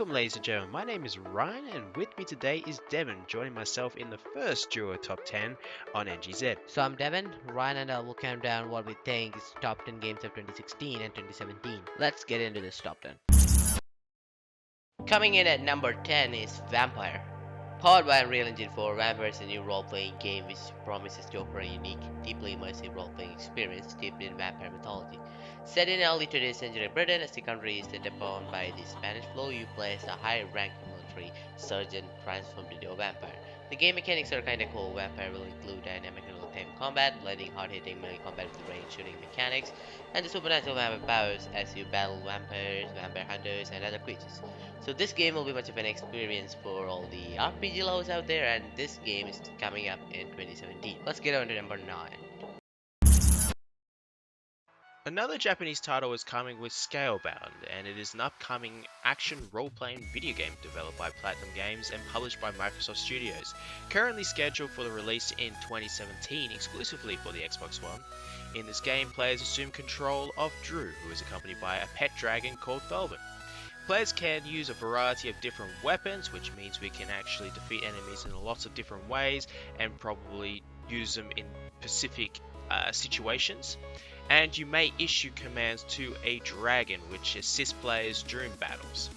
Welcome, ladies and gentlemen. My name is Ryan, and with me today is Devin, joining myself in the first Duo Top 10 on NGZ. So I'm Devin, Ryan and I will count down what we think is top 10 games of 2016 and 2017. Let's get into this top 10. Coming in at number 10 is Vampire. Powered by Unreal Engine 4, Vampire is a new role-playing game which promises to offer a unique, deeply immersive role-playing experience steeped in vampire mythology. Set in early 20th century Britain, as the country is set upon by the Spanish flu, you play as a high-ranking military surgeon transformed into a vampire. The game mechanics are kinda cool. Vampire will include dynamic real-time combat, blending hard-hitting melee combat with range shooting mechanics, and the supernatural vampire powers as you battle vampires, vampire hunters, and other creatures. So this game will be much of an experience for all the RPG lovers out there, and this game is coming up in 2017. Let's get on to number 9. Another Japanese title is coming with Scalebound, and it is an upcoming action role-playing video game developed by Platinum Games and published by Microsoft Studios. Currently scheduled for the release in 2017 exclusively for the Xbox One. In this game, players assume control of Drew, who is accompanied by a pet dragon called Thelvin. Players can use a variety of different weapons, which means we can actually defeat enemies in lots of different ways and probably use them in specific situations. And you may issue commands to a dragon, which assists players during battles.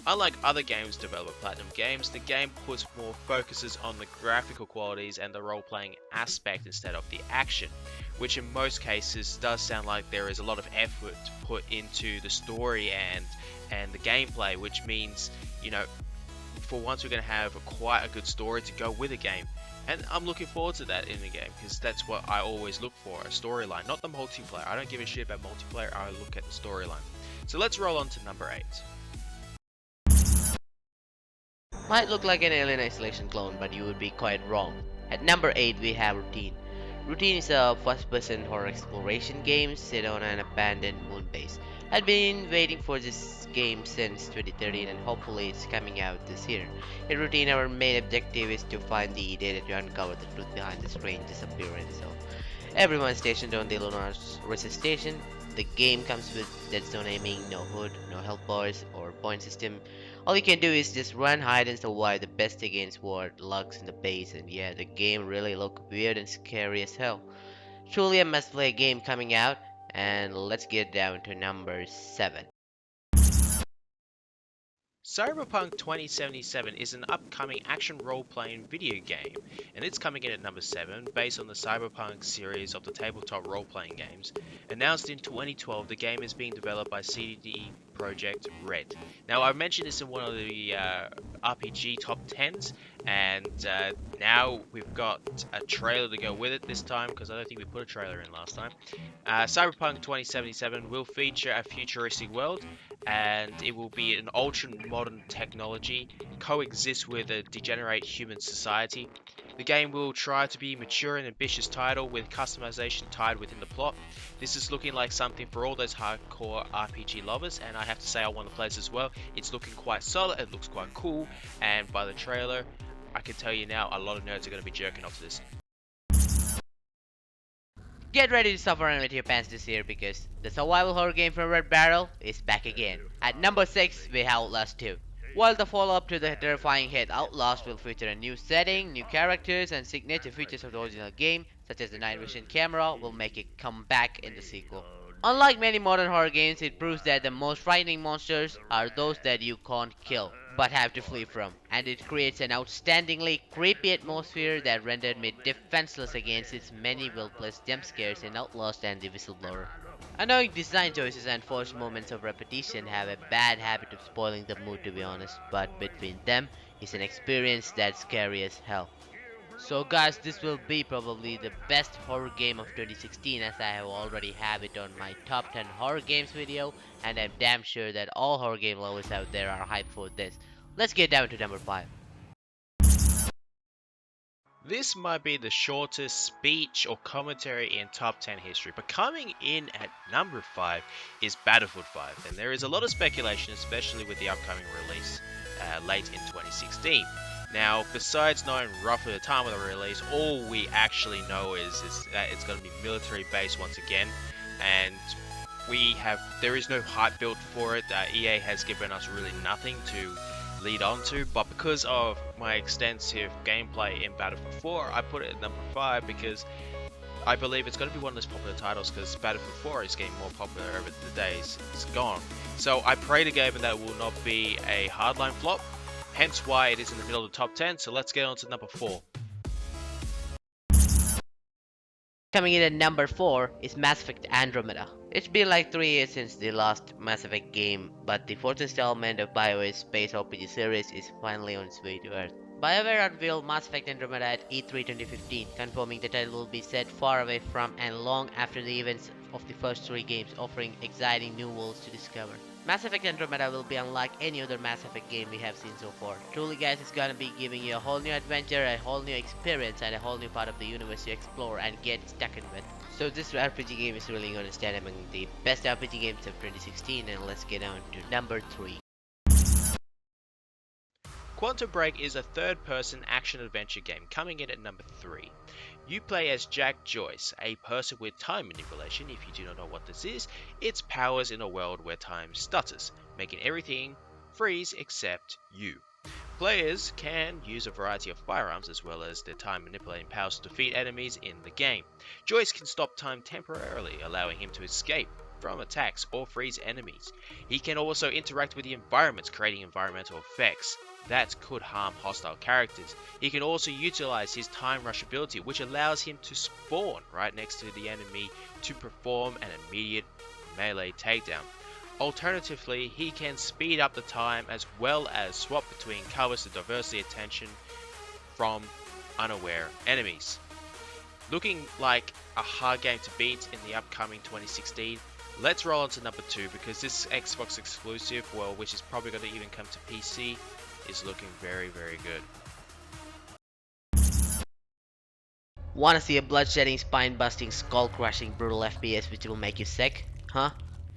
Unlike other games developed by Platinum Games, the game puts more focuses on the graphical qualities and the role-playing aspect instead of the action, which in most cases does sound like there is a lot of effort put into the story and the gameplay, which means, for once we're going to have quite a good story to go with a game. And I'm looking forward to that in the game, because that's what I always look for, a storyline, not the multiplayer. I don't give a shit about multiplayer, I look at the storyline. So let's roll on to number 8. Might look like an Alien Isolation clone, but you would be quite wrong. At number 8 we have Routine. Routine is a first-person horror exploration game set on an abandoned moon base. I've been waiting for this game since 2013 and hopefully it's coming out this year. In Routine, our main objective is to find the data to uncover the truth behind the strange disappearance of everyone stationed on the lunar research station. The game comes with dead zone aiming, no HUD, no health bars or point system. All you can do is just run, hide and survive the best against what lurks in the base, and yeah, the game really look weird and scary as hell. Truly a must play game coming out, and let's get down to number 7. Cyberpunk 2077 is an upcoming action role-playing video game, and it's coming in at number 7, based on the Cyberpunk series of the tabletop role-playing games. Announced in 2012, the game is being developed by CD Projekt Red. Now, I mentioned this in one of the RPG top 10s, and now we've got a trailer to go with it this time, because I don't think we put a trailer in last time. Cyberpunk 2077 will feature a futuristic world, and it will be an ultra-modern technology, coexist with a degenerate human society. The game will try to be a mature and ambitious title with customization tied within the plot. This is looking like something for all those hardcore RPG lovers, and I have to say I want to play this as well. It's looking quite solid, it looks quite cool, and by the trailer, I can tell you now, a lot of nerds are going to be jerking off to this. Get ready to suffer and with your pants this year, because the survival horror game from Red Barrel is back again. At number 6 we have Outlast 2. While the follow-up to the terrifying hit Outlast will feature a new setting, new characters, and signature features of the original game, such as the night vision camera, will make it come back in the sequel. Unlike many modern horror games, it proves that the most frightening monsters are those that you can't kill, but have to flee from, and it creates an outstandingly creepy atmosphere that rendered me defenseless against its many well-placed jump scares in Outlast and the Whistleblower. Annoying design choices and forced moments of repetition have a bad habit of spoiling the mood, to be honest, but between them is an experience that's scary as hell. So guys, this will be probably the best horror game of 2016, as I have already have it on my top 10 horror games video, and I'm damn sure that all horror game lovers out there are hyped for this. Let's get down to number 5. This might be the shortest speech or commentary in top 10 history, but coming in at number 5 is Battlefield 5, and there is a lot of speculation, especially with the upcoming release late in 2016. Now, besides knowing roughly the time of the release, all we actually know is that it's going to be military based once again, and there is no hype built for it. EA has given us really nothing to lead on to, but because of my extensive gameplay in Battlefield 4, I put it at number 5 because I believe it's going to be one of those popular titles because Battlefield 4 is getting more popular over the days it's gone. So I pray to game that it will not be a hardline flop, hence why it is in the middle of the top 10. So let's get on to number 4. Coming in at number 4 is Mass Effect Andromeda. It's been like 3 years since the last Mass Effect game, but the fourth installment of BioWare's space RPG series is finally on its way to Earth. BioWare unveiled Mass Effect Andromeda at E3 2015, confirming the title will be set far away from and long after the events of the first 3 games, offering exciting new worlds to discover. Mass Effect Andromeda will be unlike any other Mass Effect game we have seen so far. Truly guys, it's gonna be giving you a whole new adventure, a whole new experience, and a whole new part of the universe to explore and get stuck in with. So this RPG game is really gonna stand among the best RPG games of 2016, and let's get on to number 3. Quantum Break is a third-person action-adventure game coming in at number 3. You play as Jack Joyce, a person with time manipulation. If you do not know what this is, it's powers in a world where time stutters, making everything freeze except you. Players can use a variety of firearms as well as their time manipulating powers to defeat enemies in the game. Joyce can stop time temporarily, allowing him to escape from attacks or freeze enemies. He can also interact with the environments, creating environmental effects that could harm hostile characters. He can also utilize his time rush ability, which allows him to spawn right next to the enemy to perform an immediate melee takedown. Alternatively, he can speed up the time as well as swap between covers to divert the attention from unaware enemies. Looking like a hard game to beat in the upcoming 2016, let's roll on to number 2 because this Xbox exclusive, well, which is probably going to even come to PC, is looking very, very good. Wanna see a blood-shedding, spine-busting, skull-crushing, brutal FPS which will make you sick? Huh?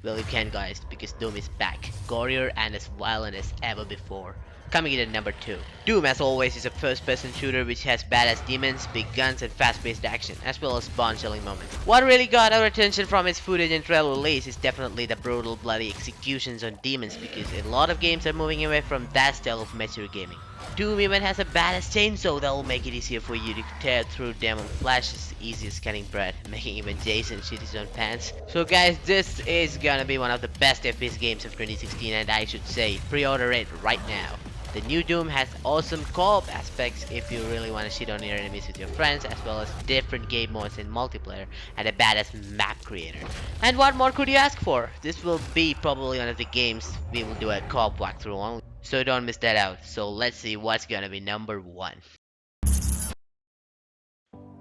Well, you can guys, because Doom is back, gorier and as violent as ever before. Coming in at number 2. Doom, as always, is a first-person shooter which has badass demons, big guns, and fast-paced action, as well as bone-chilling moments. What really got our attention from its footage and trailer release is definitely the brutal, bloody executions on demons, because a lot of games are moving away from that style of mature gaming. Doom even has a badass chainsaw that will make it easier for you to tear through demon flesh as easy as cutting bread, making even Jason shit his own pants. So guys, this is gonna be one of the best FPS games of 2016, and I should say, pre-order it right now. The new Doom has awesome co-op aspects if you really want to shit on your enemies with your friends, as well as different game modes in multiplayer and a badass map creator. And what more could you ask for? This will be probably one of the games we will do a co-op walkthrough on, so don't miss that out. So let's see what's gonna be number 1.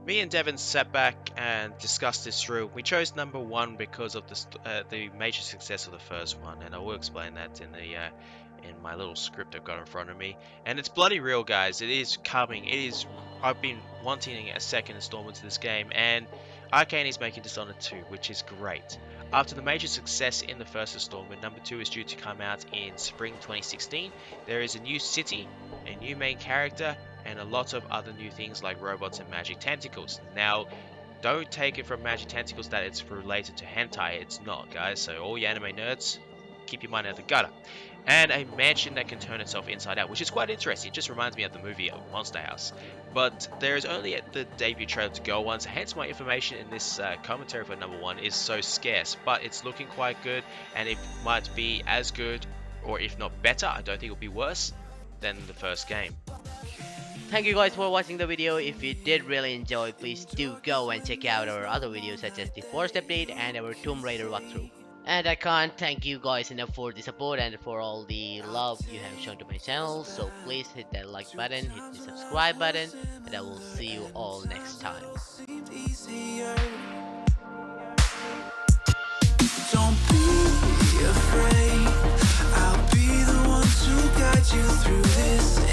Me and Devin sat back and discussed this through. We chose number 1 because of the major success of the first one, and I will explain that in my little script I've got in front of me. And it's bloody real, guys. It is coming. I've been wanting a second installment to this game, and Arcane is making Dishonored 2, which is great. After the major success in the first installment, number 2 is due to come out in spring 2016. There is a new city, a new main character, and a lot of other new things like robots and magic tentacles. Now, don't take it from magic tentacles that it's related to hentai. It's not, guys. So all you anime nerds, keep your mind out of the gutter. And a mansion that can turn itself inside out, which is quite interesting. It just reminds me of the movie Monster House. But there is only the debut trailer to go on, so hence my information in this commentary for number 1 is so scarce. But it's looking quite good, and it might be as good, or if not better, I don't think it'll be worse than the first game. Thank you guys for watching the video. If you did really enjoy, please do go and check out our other videos such as the Forest Update and our Tomb Raider walkthrough. And I can't thank you guys enough for the support and for all the love you have shown to my channel. So please hit that like button, hit the subscribe button, and I will see you all next time. Don't be afraid, I'll be the one to guide you through this.